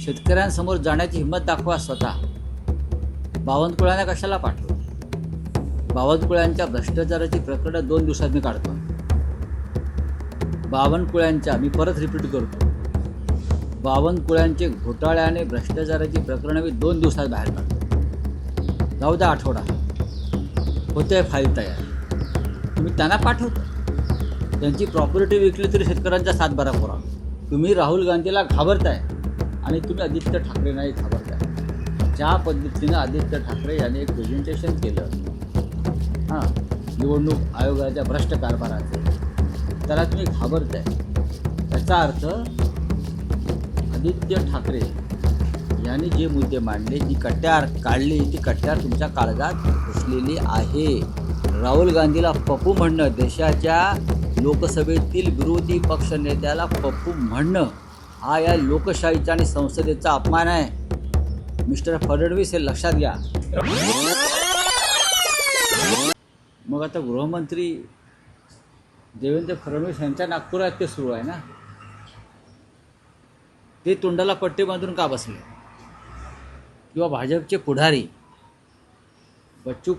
शेतकऱ्यांसमोर जाण्याची हिंमत दाखवा स्वतः. बावनकुळ्यांना कशाला पाठवू? बावनकुळ्यांच्या भ्रष्टाचाराची प्रकरणं 2 दिवसात मी काढतो. बावनकुळ्यांच्या, मी परत रिपीट करतो, बावनकुळ्यांचे घोटाळ्याने भ्रष्टाचाराची प्रकरणं मी 2 दिवसात बाहेर काढतो. जाऊ द्या आठवडा, होते फाईल तयार. तुम्ही त्यांना पाठवता. त्यांची प्रॉपर्टी विकली तरी शेतकऱ्यांचा सातबारा पुरा. तुम्ही राहुल गांधीला घाबरताय आणि तुम्ही आदित्य ठाकरे नाही घाबरताय. ज्या पद्धतीनं आदित्य ठाकरे यांनी एक प्रेझेंटेशन केलं निवडणूक आयोगाच्या भ्रष्ट कारभाराचं, त्याला तुम्ही घाबरताय. याचा अर्थ आदित्य ठाकरे यांनी जे मुद्दे मांडले, जी कट्यार काढली, ती कट्यार तुमच्या काळजात घुसलेली आहे. राहुल गांधीला पप्पू म्हणणं, देशाच्या लोकसभेतील विरोधी पक्ष नेत्याला पप्पू म्हणणं, हा या लोकशाहीचा आणि संसदेचा अपमान आहे. मिस्टर फडणवीस हे लक्षात घ्या. मग आता गृहमंत्री देवेंद्र फडणवीस यांच्या नागपुरात ते सुरू आहे ना, ते तोंडाला पट्टे बांधून का बसले? किंवा भाजपचे पुढारी बच्चू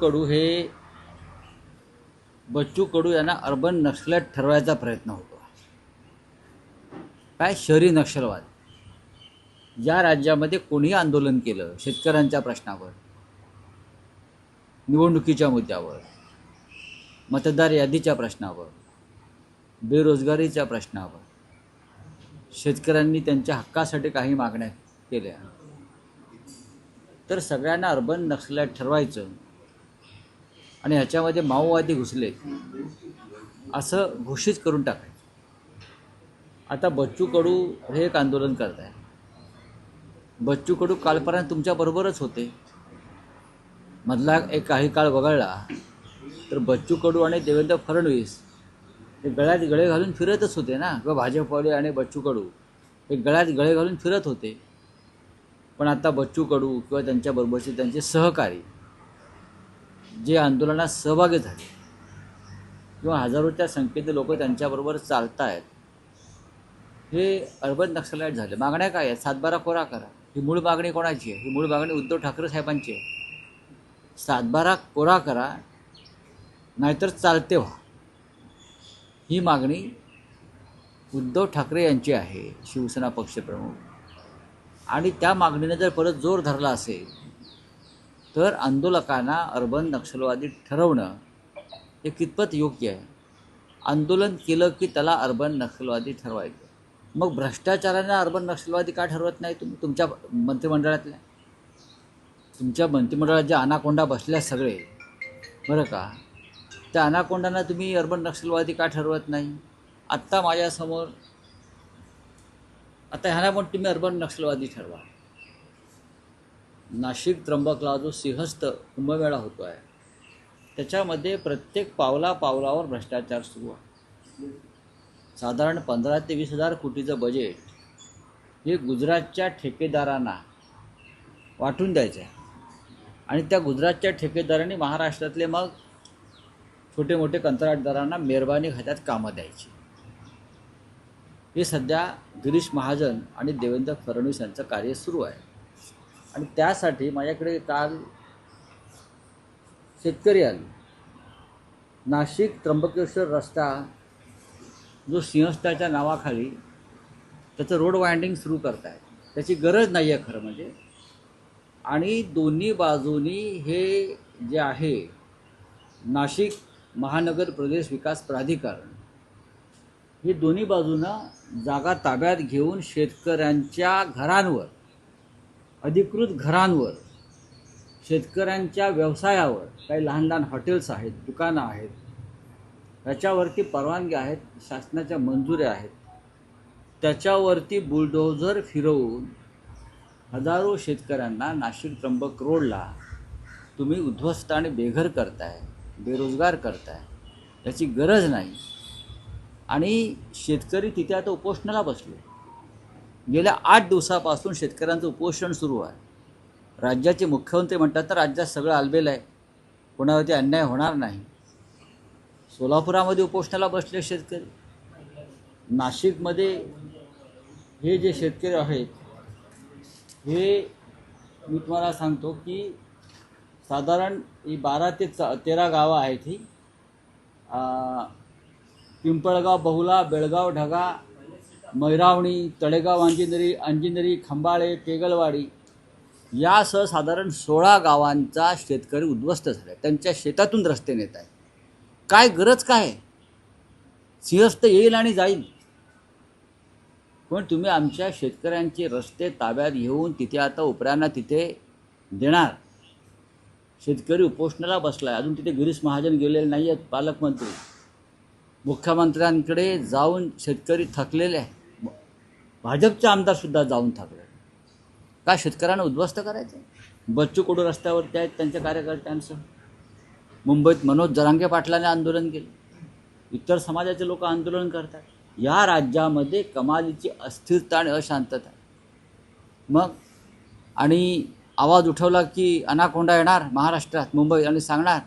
कडू यांना अर्बन नक्षलवाद ठरवायचा प्रयत्न होतो. काय शहरी नक्षलवाद? ज्या राज्यामध्ये कोणीही आंदोलन केलं शेतकऱ्यांच्या प्रश्नावर, निवडणुकीच्या मुद्द्यावर, मतदार यादीच्या प्रश्नावर, बेरोजगारीच्या प्रश्नावर, शेतकऱ्यांनी त्यांच्या हक्कासाठी काही मागण्या केल्या, तर सगळ्यांना अर्बन नक्षलवाद ठरवायचं आणि ह्याच्यामध्ये माओवादी घुसले असं घोषित करून टाकायचं. आता बच्चू कडू हे एक आंदोलन करत आहे. बच्चू कडू कालपर्यंत तुमच्याबरोबरच होते. मधला एक काही काळ वगळला तर बच्चू कडू आणि देवेंद्र फडणवीस हे गळ्यात गळे घालून फिरतच होते ना, किंवा भाजपवाले आणि बच्चू कडू हे गळ्यात गळे घालून फिरत होते. पण आता बच्चू कडू किंवा त्यांच्याबरोबरचे त्यांचे सहकारी जे आंदोलनात सहभागी झाले किंवा हजारोच्या संख्येने लोक त्यांच्याबरोबर चालत आहेत, हे अर्बन नक्षलवाद झाले. मागण्या काय आहेत? सातबारा कोरा करा. ही मूळ मागणी कोणाची आहे? ही मूळ मागणी उद्धव ठाकरे साहेबांची आहे. सातबारा कोरा करा, नाहीतर चालते व्हा. ही मागणी उद्धव ठाकरे यांची आहे, शिवसेना पक्षप्रमुख. आणि त्या मागणीने जर परत जोर धरला असेल तर आंदोलकांना अर्बन नक्षलवादी ठरवणं हे कितपत योग्य आहे? आंदोलन केलं की त्याला अर्बन नक्षलवादी ठरवायचं. मग भ्रष्टाचारांना अर्बन नक्षलवादी का ठरवत नाही तुम्ही? तुमच्या मंत्रिमंडळातल्या, तुमच्या मंत्रिमंडळात ज्या अनाकोंडा बसल्या सगळे, बरं का, त्या अनाकोंडांना तुम्ही अर्बन नक्षलवादी का ठरवत नाही? आत्ता माझ्यासमोर, आता ह्याला पण तुम्ही अर्बन नक्षलवादी ठरवा. नाशिक त्र्यंबकला जो सिंहस्थ कुंभमेळा होतो आहे, त्याच्यामध्ये प्रत्येक पावलावर भ्रष्टाचार सुरू आहे. साधारण 15 ते 20 हजार कोटीचं बजेट हे गुजरातच्या ठेकेदारांना वाटून द्यायचं आहे. आणि त्या गुजरातच्या ठेकेदारांनी महाराष्ट्रातले मग छोटे मोठे कंत्राटदारांना मेहरबानी खात्यात कामं द्यायची. हे सध्या गिरीश महाजन आणि देवेंद्र फडणवीस यांचं कार्य सुरू आहे. आणि त्यासाठी माझ्याकडे काल शेतकरी आले. नाशिक त्र्यंबकेश्वर रस्ता जो सिंहस्थाच्या नावाखाली त्याचं रोड वाइंडिंग सुरू करत आहे, त्याची गरज नाही आहे खरं म्हणजे. आणि दोन्ही बाजूनी हे जे आहे नाशिक महानगर प्रदेश विकास प्राधिकरण, हे दोन्ही बाजूनं जागा ताब्यात घेऊन शेतकऱ्यांच्या घरांवर, अधिकृत घरांवर, शेतकऱ्यांच्या व्यवसायावर, काही लहान लहान हॉटेल्स आहेत, दुकानं आहेत, त्याच्यावरती परवानगी आहेत, शासनाच्या मंजुऱ्या आहेत, त्याच्यावरती बुलडोझर फिरवून हजारो शेतकऱ्यांना नाशिक त्र्यंबक रोडला तुम्ही उद्ध्वस्त आणि बेघर करताय, बेरोजगार करताय. त्याची गरज नाही. आणि शेतकरी तिथे आता उपोषणाला बसले. गेल्या 8 दिवसापासून शेतकऱ्यांचं उपोषण सुरू आहे. राज्याचे मुख्यमंत्री म्हणतात तर राज्यात सगळं आलबेल आहे, कोणावरती अन्याय होणार नाही. सोलापुरामध्ये उपोषणाला बसले शेतकरी. नाशिकमध्ये हे जे शेतकरी आहेत हे मी तुम्हाला सांगतो की साधारण ही 12 ते 13 गावं आहेत ही. पिंपळगाव, बहुला, बेळगाव, ढगा, मैरावणी, तळेगाव, अंजिनरी, खंबाळे, पेगलवाडी यासह साधारण 16 गावांचा शेतकरी उद्ध्वस्त झाला. त्यांच्या शेतातून रस्ते नेत आहे. काय गरज काय? सिंहस्थ येईल आणि जाईल, पण तुम्ही आमच्या शेतकऱ्यांचे रस्ते ताब्यात घेऊन तिथे आता उपऱ्यांना तिथे देणार. शेतकरी उपोषणाला बसला आहे. अजून तिथे गिरीश महाजन गेलेले नाही आहेत, पालकमंत्री. मुख्यमंत्र्यांकडे जाऊन शेतकरी थकलेले आहे. भाजपचे आमदारसुद्धा जाऊन थकले. का शेतकऱ्यांना उद्ध्वस्त करायचं? बच्चू कडू रस्त्यावरती आहेत त्यांच्या कार्यकर्त्यांसह. मुंबईत मनोज जरांगे पाटलाने आंदोलन केलं. इतर समाजाचे लोक आंदोलन करतात. या राज्यामध्ये कमालीची अस्थिरता आणि अशांतता. मग आणि आवाज उठवला की अनाकोंडा येणार महाराष्ट्रात, मुंबई, आणि सांगणार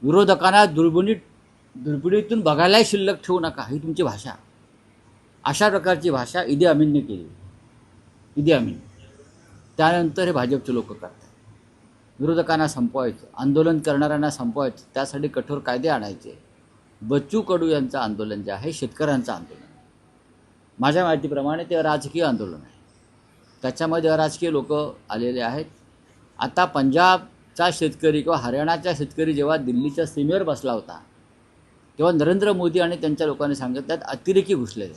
विरोधकांना दुर्बिणीतून बघायलाही शिल्लक ठेवू नका. ही तुमची भाषा. अशा प्रकारची भाषा इदी अमीनने केली. इदी अमीन. त्यानंतर हे भाजपचे लोक करतात. विरोधकांना संपवायचं, आंदोलन करणाऱ्यांना संपवायचं, त्यासाठी कठोर कायदे आणायचे. बच्चू कडू यांचं आंदोलन जे आहे शेतकऱ्यांचं आंदोलन. माझ्या माहितीप्रमाणे ते राजकीय आंदोलन आहे. त्याच्यामध्ये राजकीय लोक आलेले आहेत. आता पंजाबचा शेतकरी किंवा हरियाणाचा शेतकरी जेव्हा दिल्लीच्या सीमेवर बसला होता तेव्हा नरेंद्र मोदी आणि त्यांच्या लोकांनी सांगितलं त्यात अतिरेकी घुसलेले.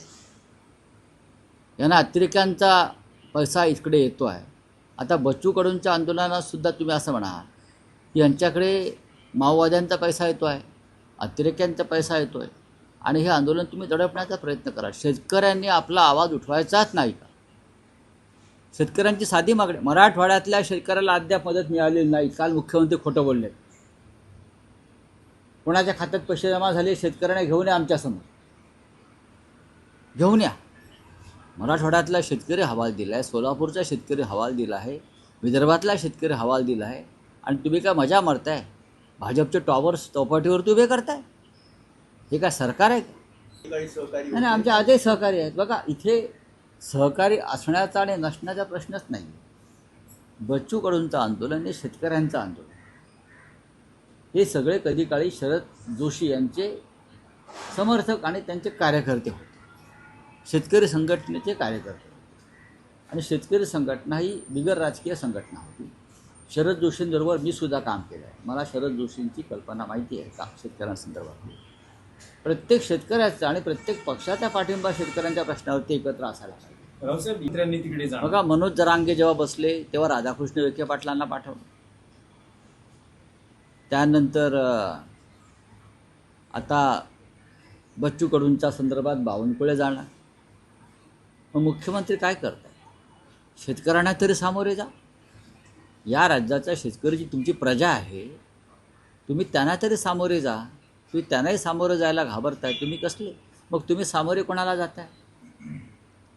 यांना अतिरेक्यांचा पैसा इकडे येतो आहे. आता बच्चू कडूंच्या आंदोलनातसुद्धा तुम्ही असं म्हणा की यांच्याकडे माओवाद्यांचा पैसा येतो आहे, अतिरेक्यांचा पैसा येतो आहे, आणि हे आंदोलन तुम्ही दडपण्याचा प्रयत्न करा. शेतकऱ्यांनी आपला आवाज उठवायचाच नाही का? शेतकऱ्यांची साधी मागणी. मराठवाड्यातल्या शेतकऱ्याला अद्याप मदत मिळालेली नाही. काल मुख्यमंत्री खोटं बोलले. कोणाच्या खात्यात पैसे जमा झाले शेतकऱ्यांना घेऊन या आमच्यासमोर, घेऊन या. मराठवाड्यातला शेतकरी हवाल दिला आहे, सोलापूरचा शेतकरी हवाल दिला आहे, विदर्भातला शेतकरी हवाल दिला आहे, आणि तुम्ही काय मजा मारताय? भाजपचे टॉवर्स चौपाटीवरती उभे करताय? हे काय सरकार आहे का? नाही, आमचे आजही सहकारी आहेत. बघा, इथे सहकारी असण्याचा आणि नसण्याचा प्रश्नच नाही. बच्चू कडूंचं आंदोलन हे शेतकऱ्यांचं आंदोलन. हे सगळे कधी काळी शरद जोशी यांचे समर्थक आणि त्यांचे कार्यकर्ते होते. शेतकरी संघटनेचे कार्यकर्ते. आणि शेतकरी संघटना ही बिगर राजकीय संघटना होती. शरद जोशींबरोबर मी सुद्धा काम केलं आहे. मला शरद जोशींची कल्पना माहिती आहे का शेतकऱ्यांसंदर्भात. प्रत्येक शेतकऱ्याचा आणि प्रत्येक पक्षाचा पाठिंबा शेतकऱ्यांच्या प्रश्नावरती एकत्र असायला पाहिजे. रावसाहेब मित्रांनी तिकडे जा. बघा, मनोज जरांगे जेव्हा बसले तेव्हा राधाकृष्ण विखे पाटलांना पाठवलं. त्यानंतर आता बच्चू कडूंच्या संदर्भात बावनकुळे जाणार. मग मुख्यमंत्री काय करतात? शेतकऱ्यांना तरी सामोरे जा. या राज्याचा शेतकरी जी तुमची प्रजा आहे, तुम्ही त्यांना तरी सामोरे जा. तुम्ही त्यांनाही सामोरे जायला घाबरताय. तुम्ही कसले? मग तुम्ही सामोरे कोणाला जाताय?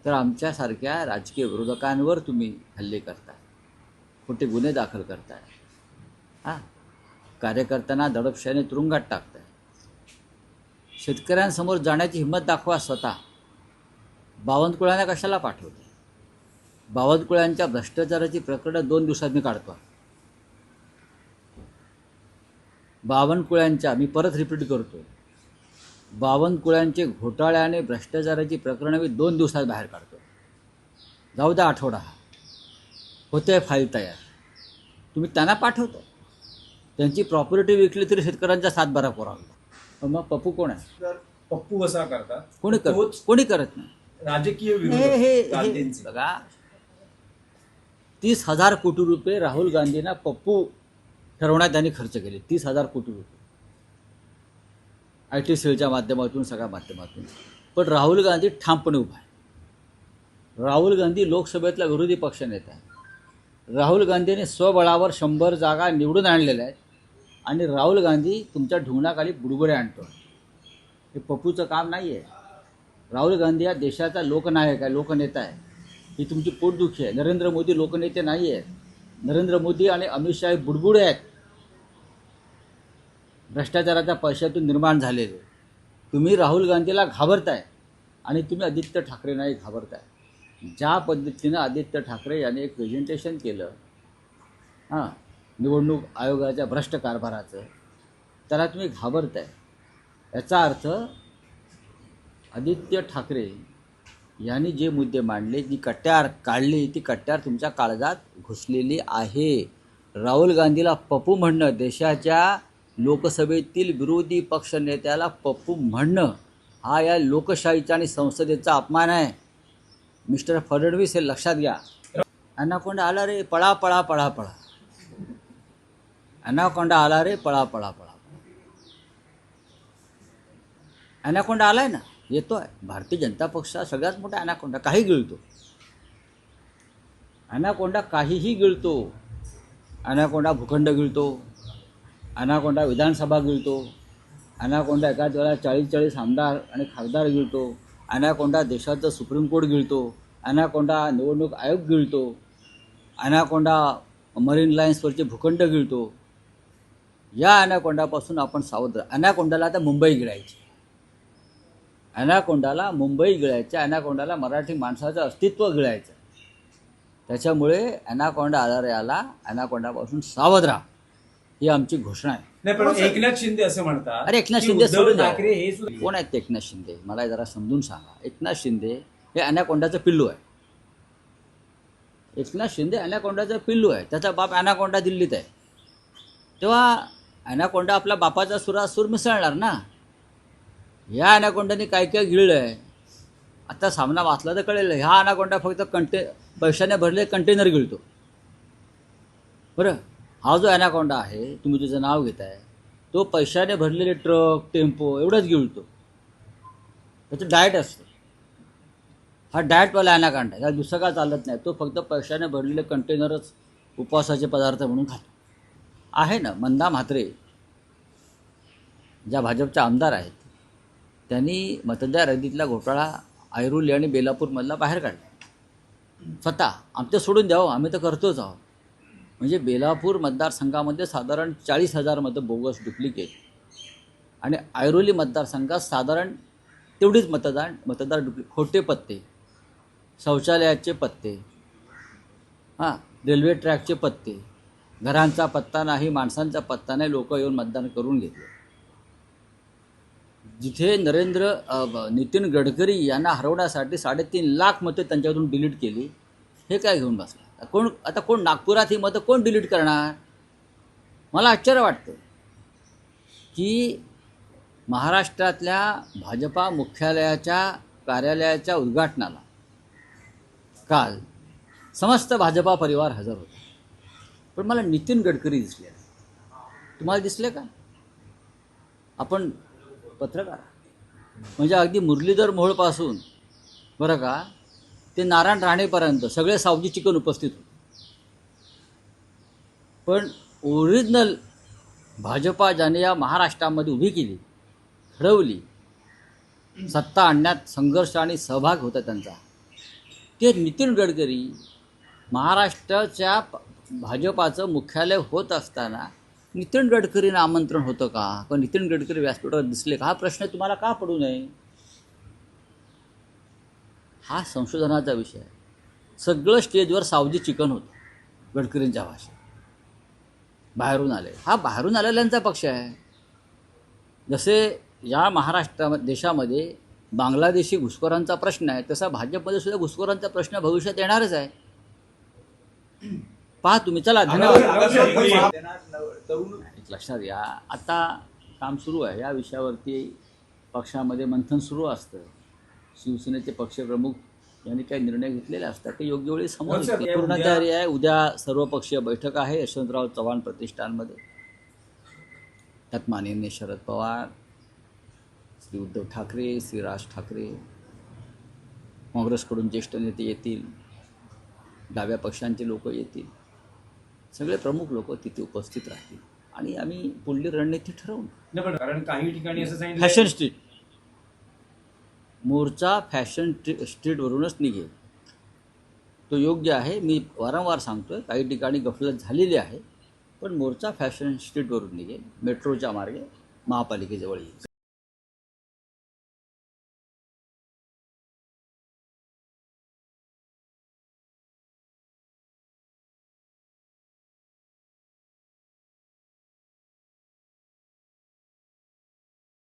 तर आमच्यासारख्या राजकीय विरोधकांवर तुम्ही हल्ले करताय, खोटे गुन्हे दाखल करताय, कार्यकर्त्यांना दडपशाहीने तुरुंगात टाकताय. शेतकऱ्यांसमोर जाण्याची हिंमत दाखवा स्वतः. बावनकुळ्यांना कशाला पाठवते? बावनकुळ्यांच्या भ्रष्टाचाराची प्रकरणं 2 दिवसात मी काढतो. बावनकुळ्यांच्या, मी परत रिपीट करतो, बावनकुळ्यांचे घोटाळे आणि भ्रष्टाचाराची प्रकरणं मी 2 दिवसात बाहेर काढतो. जाऊ द्या आठवडा, होते फाईल तयार. तुम्ही त्यांना पाठवतो. त्यांची प्रॉपर्टी विकली तरी शेतकऱ्यांचा 7-12 पुरावा. मग पप्पू कोण आहे? पप्पू असा करतात. कोणी करत नाही. राजकीय हे विरोध. बघा, 30,000 कोटी रुपये राहुल गांधींना पप्पू ठरवण्यात त्यांनी खर्च केले. 30,000 कोटी रुपये IT सेलच्या माध्यमातून, सगळ्या माध्यमातून. पण राहुल गांधी ठामपणे उभा आहे. राहुल गांधी लोकसभेतला विरोधी पक्ष नेता आहे. राहुल गांधीने स्वबळावर 100 जागा निवडून आणलेल्या आहेत, आणि राहुल गांधी तुमच्या ढुंगणाखाली बुडबुडे आणतो. हे पप्पूचं काम नाही आहे. राहुल गांधी हा देशाचा लोकनायक आहे, लोकनेता आहे. ही तुमची पोटदुखी आहे. नरेंद्र मोदी लोकनेते नाही आहेत. नरेंद्र मोदी आणि अमित शहा हे बुडबुडे आहेत, भ्रष्टाचाराच्या पैशातून निर्माण झालेले. तुम्ही राहुल गांधीला घाबरताय आणि तुम्ही आदित्य ठाकरेंनाही घाबरताय. ज्या पद्धतीनं आदित्य ठाकरे यांनी एक प्रेझेंटेशन केलं निवडणूक आयोगाच्या भ्रष्ट कारभाराचं, त्याला तुम्ही घाबरताय. याचा अर्थ आदित्य ठाकरे यांनी जे मुद्दे मांडले, जी कट्यार काढली, ती कट्यार तुमच्या काळजात घुसलेली आहे. राहुल गांधीला पप्पू म्हणणं, देशाच्या लोकसभेतील विरोधी पक्षनेत्याला पप्पू म्हणणं, हा या लोकशाहीचा आणि संसदेचा अपमान आहे. मिस्टर फडणवीस हे लक्षात घ्या. अनाकोंडा आला रे, पळा पळा पळा पळा. अनाकोंडा आला रे, पळा पळा पळा. अनाकोंडा आलाय ना, येतोय. भारतीय जनता पक्ष सगळ्यात मोठा अनाकोंडा, काही गिळतो. अनाकोंडा काहीही गिळतो. अनाकोंडा भूखंड गिळतो, अनाकोंडा विधानसभा गिळतो, अनाकोंडा एकाच वेळा 40 आमदार आणि खासदार गिळतो, अनाकोंडा देशाचं सुप्रीम कोर्ट गिळतो, अनाकोंडा निवडणूक आयोग गिळतो, अनाकोंडा मरीन लाईन्सवरचे भूखंड गिळतो. या अनाकोंडापासून आपण सावध. अनाकोंडाला आता मुंबई गिळायची, अनाकोंडाला मुंबई गिळायचं, अनाकोंडाला मराठी माणसाचं अस्तित्व गिळायचं. त्याच्यामुळे अनाकोंडा आला रे आला, अनाकोंडापासून सावध राहा, ही आमची घोषणा आहे. नाही, पण एकनाथ शिंदे असं म्हणतात. अरे एकनाथ की शिंदे उद्धव सोडून द्या. ठाकरे हे सुद्धा कोण आहेत ते एकनाथ शिंदे? मला जरा समजून सांगा. एकनाथ शिंदे हे अनाकोंडाचं पिल्लू आहे. एकनाथ शिंदे अनाकोंडाचं पिल्लू आहे. त्याचा बाप अनाकोंडा दिल्लीत आहे. तेव्हा अनाकोंडा आपल्या बापाचा सूर मिसळणार ना. ह्या अनाकोंडाने काय काय गिळलं आहे, आता सामना वाचला तर कळेल. ह्या अनाकोंडा फक्त पैशाने भरले कंटेनर गिळतो. बरं, हा जो अनाकोंडा आहे, तुम्ही तुझं नाव घेताय, तो पैशाने भरलेले ट्रक, टेम्पो एवढंच गिळतो. त्याचं डाएट असतं. हा डाएटवाला अनाकोंडा आहे. त्याला दुसरं काय चालत नाही. तो फक्त पैशाने भरलेले कंटेनरच उपवासाचे पदार्थ म्हणून खातो. आहे ना, मंदा म्हात्रे ज्या भाजपच्या आमदार आहेत, त्यांनी मतदार यादीतला घोटाळा ऐरोली आणि बेलापूरमधला बाहेर काढला. स्वतः आमचं सोडून द्यावं, आम्ही तर करतोच आहोत. म्हणजे बेलापूर मतदारसंघामध्ये साधारण 40,000 मतं बोगस डुप्लिकेट, आणि ऐरोली मतदारसंघात साधारण तेवढीच मतदार डुप्लिकेट, खोटे पत्ते, शौचालयाचे पत्ते, रेल्वे ट्रॅकचे पत्ते, घरांचा पत्ता नाही, माणसांचा पत्ता नाही, लोक येऊन मतदान करून घेतले. जिथे नितीन गडकरी यांना हरवण्यासाठी 3.5 लाख मतं त्यांच्याकडून डिलीट केली, हे काय घेऊन बसला? कोण नागपुरात ही मतं कोण डिलीट करणार? मला आश्चर्य वाटतं की महाराष्ट्रातल्या भाजपा मुख्यालयाच्या कार्यालयाच्या उद्घाटनाला काल समस्त भाजपा परिवार हजर होता. पण मला नितीन गडकरी दिसले. तुम्हाला दिसले का? आपण पत्रकार, म्हणजे अगदी मुरलीधर मोहोळपासून बरं का ते नारायण राणेपर्यंत सगळे सावजी चिकन उपस्थित होते. पण ओरिजिनल भाजपा ज्याने या महाराष्ट्रामध्ये उभी केली, ठरवली, सत्ता आणण्यात संघर्ष आणि सहभाग होता त्यांचा, ते नितीन गडकरी महाराष्ट्राच्या भाजपाचं मुख्यालय होत असताना नितीन गडकरींना आमंत्रण होतं का? पण नितीन गडकरी व्यासपीठावर दिसले का? हा प्रश्न तुम्हाला का पडू नये? हा संशोधनाचा विषय आहे. सगळं स्टेजवर सावजी चिकन होतं गडकरींच्या भाषेत. बाहेरून आले, हा बाहेरून आलेल्यांचा पक्ष आहे. जसे या देशामध्ये बांगलादेशी घुसखोरांचा प्रश्न आहे, तसा भाजपमध्ये सुद्धा घुसखोरांचा प्रश्न भविष्यात येणारच आहे. पहा तुम्ही. चला, धन्यवाद. एक लक्षात घ्या, आता काम सुरू आहे. या विषयावरती पक्षामध्ये मंथन सुरू असतं. शिवसेनेचे पक्षप्रमुख यांनी काही निर्णय घेतलेले असतात, ते योग्य वेळी समोर येतील. पूर्ण तयारी आहे. उद्या सर्वपक्षीय बैठक आहे यशवंतराव चव्हाण प्रतिष्ठानमध्ये. त्यात माननीय शरद पवार, श्री उद्धव ठाकरे, श्री राज ठाकरे, काँग्रेसकडून ज्येष्ठ नेते येतील, डाव्या पक्षांचे लोक येतील, सगळे प्रमुख लोक तिथे उपस्थित राहतील आणि आम्ही पुढली रणनीती ठरवू. कारण काही ठिकाणी असं सांगितलं, फॅशन स्ट्रीट मोर्चा फॅशन स्ट्रीटवरूनच निघेल. तो योग्य आहे. मी वारंवार सांगतोय, काही ठिकाणी गफलत झालेली आहे, पण मोर्चा फॅशन स्ट्रीटवरून निघेल, मेट्रोच्या मार्गे महापालिकेजवळ येईल.